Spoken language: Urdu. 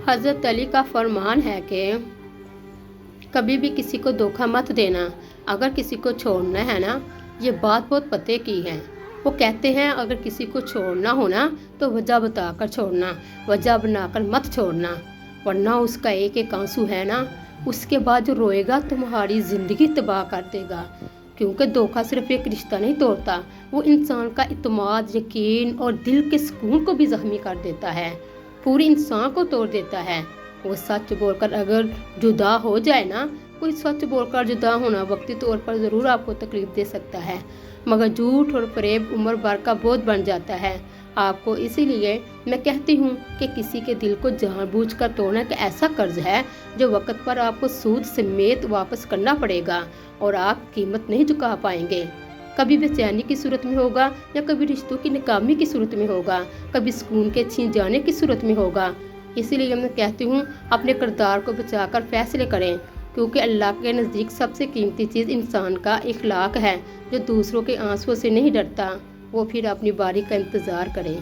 حضرت علی کا فرمان ہے کہ کبھی بھی کسی کو دھوکہ مت دینا، اگر کسی کو چھوڑنا ہے نا، یہ بات بہت پتے کی ہے۔ وہ کہتے ہیں اگر کسی کو چھوڑنا ہو نا تو وجہ بتا کر چھوڑنا، وجہ بنا کر مت چھوڑنا، ورنہ اس کا ایک ایک آنسو ہے نا، اس کے بعد جو روئے گا تمہاری زندگی تباہ کر دے گا۔ کیونکہ دھوکہ صرف ایک رشتہ نہیں توڑتا، وہ انسان کا اعتماد، یقین اور دل کے سکون کو بھی زخمی کر دیتا ہے، پوری انسان کو توڑ دیتا ہے۔ وہ سچ بول کر اگر جدا ہو جائے نا، کوئی سچ بول کر جدا ہونا وقتی طور پر ضرور آپ کو تکلیف دے سکتا ہے، مگر جھوٹ اور فریب عمر بھر کا بوجھ بن جاتا ہے آپ کو۔ اسی لیے میں کہتی ہوں کہ کسی کے دل کو جان بوجھ کر توڑنا ایک ایسا قرض ہے جو وقت پر آپ کو سود سمیت واپس کرنا پڑے گا اور آپ قیمت نہیں چکا پائیں گے۔ کبھی بے چینی کی صورت میں ہوگا، یا کبھی رشتوں کی ناکامی کی صورت میں ہوگا، کبھی سکون کے چھین جانے کی صورت میں ہوگا۔ اسی لیے میں کہتی ہوں اپنے کردار کو بچا کر فیصلے کریں، کیونکہ اللہ کے نزدیک سب سے قیمتی چیز انسان کا اخلاق ہے۔ جو دوسروں کے آنسوؤں سے نہیں ڈرتا وہ پھر اپنی باری کا انتظار کرے۔